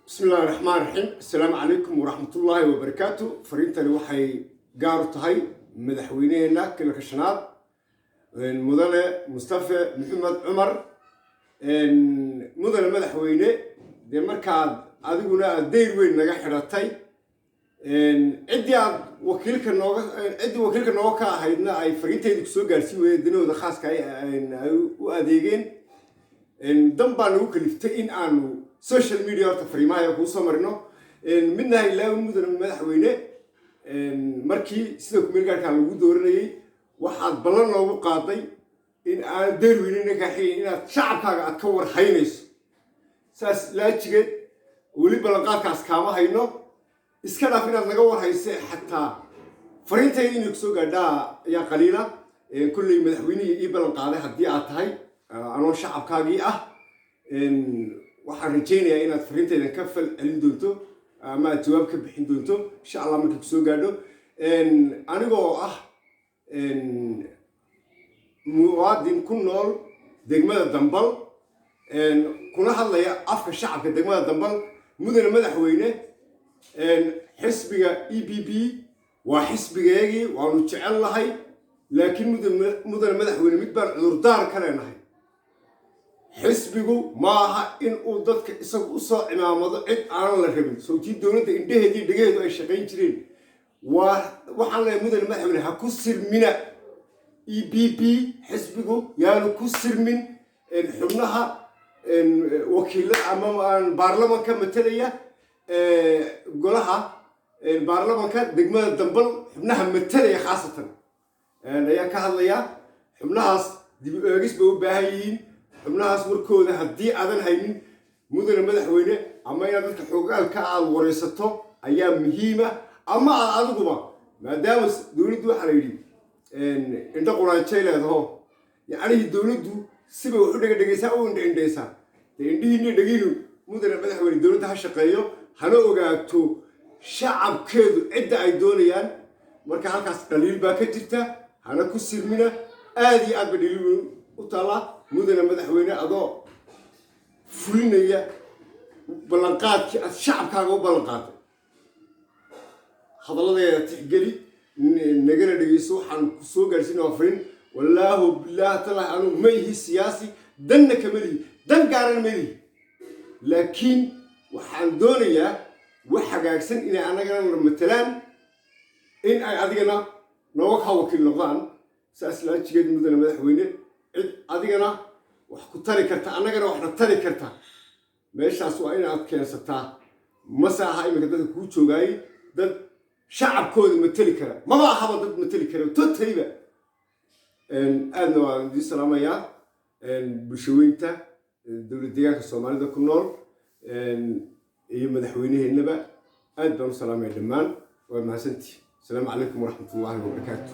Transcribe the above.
بسم الله الرحمن الرحيم. السلام عليكم ورحمة الله وبركاته. فرينتني waxay gaar u tahay madaxweynaheena kala kashanaad mudane Mustafa Maxamed Umar mudane madaxweyne de markaad adiguna deyr weyn naga xiratay cidii aad wakiilka nooga ka ahaydna ay fariinteedu ku soo gaarsiin weydinooda khaaska ay u adeegeen dan baan ugu kaliftay in aanu social media horta fariimaha ku soo marino midna ilaa mudane madaxweyne markii sida ku meelgaarka lagu dooranayay waxaad ballan loogu qaaday in aan deyr weynina ka xigin inaad shacabkaaga aad ka war haynayso saas laajigeed weli ballanqaadkaas kaama hayno iska dhaaf inaad naga war hayse xataa fariintayda inay ku soo gaadhaa ayaa qaliila kulley madaxweynihii ii ballan qaaday haddii aad tahay anoo shacabkaagii ah waxaan rajaynayaa inaad fariintaydan ka fal celin doonto ama aad jawaab ka bixin doonto insha allah markii ku soo gaadho anigoo ah muwaadin ku nool degmada Dambal kuna hadlaya afka shacabka degmada Dambal mudane madaxweyne xisbiga EPP waa xisbigeegii waanu jecel lahay laakiin mudane madaxweyne mid baan cudurdaar ka leenahay xisbigu maaha in uu dadka isagu u soo cimaamado cid aan la rabin sawtii dawladda indhaheedii dhageedu ay shaqayn jireen waxaan leeyahay mudane madaxweyne ha ku sirmina EPP xisbigu yaanu ku sirmin xubnaha wakiilada ama baarlamanka matalaya golaha baarlamanka degmada Dambal xubnaha matalaya khaasatan ayaa ka hadlaya xubnahaas dib u eegis bay u baahan yihiin xubnahaas warkooda haddii aadan haynin mudane madaxweyne ama inaad dadka xoogaalka aad wareysato ayaa muhiima ama aad adiguba maadaama dawladdu waxaa la yidhi indho quraanjay leedaho yacni dawladdu siba wax u dhegaysaa u indhaysaa dee indhihiinna dhagiinu mudane madaxweyne dawladda ha shaqeeyo hana ogaato shacabkeedu cidda ay doonayaan marka halkaas dhaliil baa ka jirta hana ku sirmina aad iyo aad ba dhaliil u taala mudane madaxweyne adoo fulinaya ballanqaadkii aad shacabkaaga u ballanqaaday hadalladeeda tixgeli nagana dhegeyso waxaan ku soo gaarsiinaa fariin wallaahu bilaahi tallahi anu ma ihi siyaasi danna kama lihi dan gaarana ma lihi laakiin waxaan doonayaa wax hagaagsan inay annagana matalaan in ay adigana nooga ka wakiil noqdaan saas laajigeed mudane madaxweyne cid adigana wax ku tari karta annagana waxna tari karta meeshaas waa inaad keensataa mase aha iminka dadka kuu joogaayay dad shacabkooda mateli kara maba ahaba dad mateli kara totayba aadna waan idin salaamayaa bulshaweynta dowlad deegaanka soomaalida ku nool iyo madaxweynaheennaba aad baan u salaamaya dhammaan waa mahadsantihi السلام عليكم ورحمة الله وبركاته.